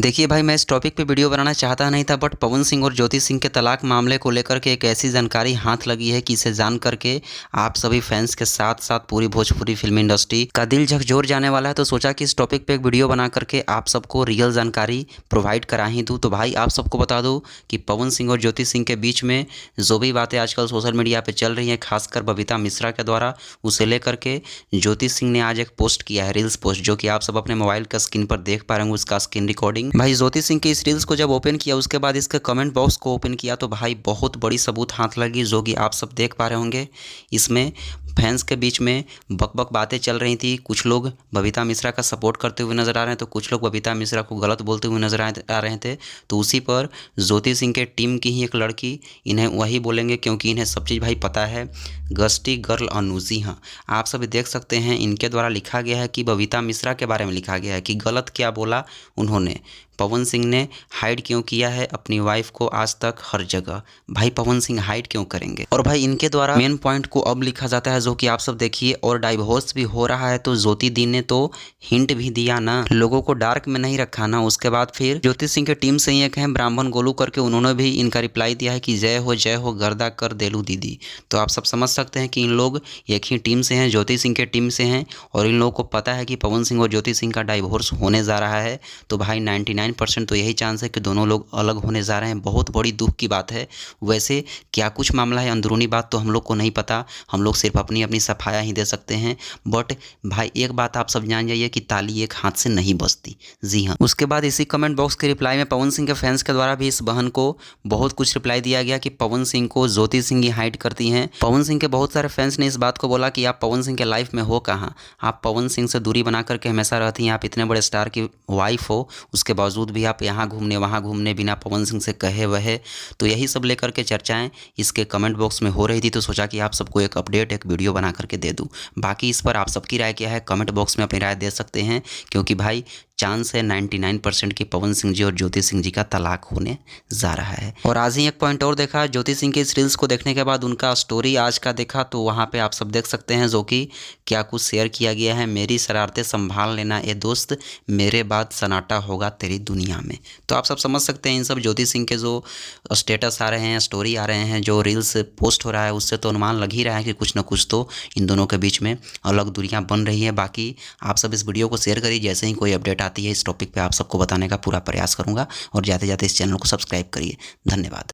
देखिए भाई, मैं इस टॉपिक पे वीडियो बनाना चाहता नहीं था, बट पवन सिंह और ज्योति सिंह के तलाक मामले को लेकर के एक ऐसी जानकारी हाथ लगी है कि इसे जान करके आप सभी फैंस के साथ साथ पूरी भोजपुरी फिल्म इंडस्ट्री का दिल झकझोर जाने वाला है। तो सोचा कि इस टॉपिक पे एक वीडियो बना करके आप सबको रियल जानकारी प्रोवाइड करा ही दूँ। तो भाई आप सबको बता दूँ कि पवन सिंह और ज्योति सिंह के बीच में जो भी बातें आजकल सोशल मीडिया पर चल रही हैं, खासकर बबीता मिश्रा के द्वारा, उसे लेकर के ज्योति सिंह ने आज एक पोस्ट किया है, रील्स पोस्ट, जो कि आप सब अपने मोबाइल का स्क्रीन पर देख पा रहे होंगे, उसका स्क्रीन रिकॉर्डिंग। भाई ज्योति सिंह के इस रील्स को जब ओपन किया, उसके बाद इसके कमेंट बॉक्स को ओपन किया, तो भाई बहुत बड़ी सबूत हाथ लगी, जो कि आप सब देख पा रहे होंगे। इसमें फैंस के बीच में बकबक बातें चल रही थी। कुछ लोग बबीता मिश्रा का सपोर्ट करते हुए नजर आ रहे हैं, तो कुछ लोग बबीता मिश्रा को गलत बोलते हुए नजर आ रहे थे। तो उसी पर ज्योति सिंह के टीम की ही एक लड़की, इन्हें वही बोलेंगे क्योंकि इन्हें सब चीज़ भाई पता है, गस्टी गर्ल अनुजी। हाँ, आप सभी देख सकते हैं, इनके द्वारा लिखा गया है कि बबीता मिश्रा के बारे में लिखा गया है कि गलत क्या बोला उन्होंने, पवन सिंह ने हाइड क्यों किया है अपनी वाइफ को आज तक हर जगह। भाई पवन सिंह हाइड क्यों करेंगे? और भाई इनके द्वारा मेन पॉइंट को अब लिखा जाता है, जो कि आप सब देखिए, और डाइवोर्स भी हो रहा है। तो ज्योति दी ने तो हिंट भी दिया ना, लोगों को डार्क में नहीं रखा ना। उसके बाद फिर ज्योति सिंह के टीम से ही एक है ब्राह्मण गोलू करके, उन्होंने भी इनका रिप्लाई दिया है कि जय हो गर्दा कर देलू दीदी। तो आप सब समझ सकते हैं कि इन लोग एक ही टीम से हैं, ज्योति सिंह के टीम से हैं, और इन लोगों को पता है कि पवन सिंह और ज्योति सिंह का डाइवोर्स होने जा रहा है। तो भाई 99% तो यही चांस है कि दोनों लोग अलग होने जा रहे हैं। बहुत बड़ी दुख की बात है। वैसे क्या कुछ मामला है, अंदरूनी बात तो हम लोग को नहीं पता, हम लोग सिर्फ अपनी अपनी सफाया ही दे सकते हैं। बट भाई एक बात आप सब जान जाइए कि ताली एक हाथ से नहीं बजती। जी हाँ। उसके बाद इसी कमेंट बॉक्स के रिप्लाई में पवन सिंह के फैंस के द्वारा भी इस बहन को बहुत कुछ रिप्लाई दिया गया कि पवन सिंह को ज्योति सिंह ही हाइड करती हैं। पवन सिंह के बहुत सारे फैंस ने इस बात को बोला कि आप पवन सिंह के लाइफ में हो कहाँ, आप पवन सिंह से दूरी बना करके हमेशा रहती हैं, आप इतने बड़े स्टार की वाइफ हो, उसके बावजूद भी आप यहाँ घूमने वहाँ घूमने बिना पवन सिंह से कहे वहे। तो यही सब लेकर के चर्चाएं इसके कमेंट बॉक्स में हो रही थी। तो सोचा कि आप सबको एक अपडेट, एक वीडियो बना करके दे दूं। बाकी इस पर आप सबकी राय क्या है, कमेंट बॉक्स में अपनी राय दे सकते हैं, क्योंकि भाई चांस है 99% की पवन सिंह जी और ज्योति सिंह जी का तलाक होने जा रहा है। और आज ही एक पॉइंट और देखा, ज्योति सिंह के इस रील्स को देखने के बाद उनका स्टोरी आज का देखा, तो वहाँ पे आप सब देख सकते हैं, जो कि क्या कुछ शेयर किया गया है। मेरी शरारतें संभाल लेना ए दोस्त, मेरे बाद सन्नाटा होगा तेरी दुनिया में। तो आप सब समझ सकते हैं, इन सब ज्योति सिंह के जो स्टेटस आ रहे हैं, स्टोरी आ रहे हैं, जो रील्स पोस्ट हो रहा है, उससे तो अनुमान लग ही रहा है कि कुछ ना कुछ तो इन दोनों के बीच में अलग दूरियां बन रही है। बाकी आप सब इस वीडियो को शेयर करिए, जैसे ही कोई अपडेट आती है इस टॉपिक पे आप सबको बताने का पूरा प्रयास करूंगा। और जाते जाते इस चैनल को सब्सक्राइब करिए। धन्यवाद।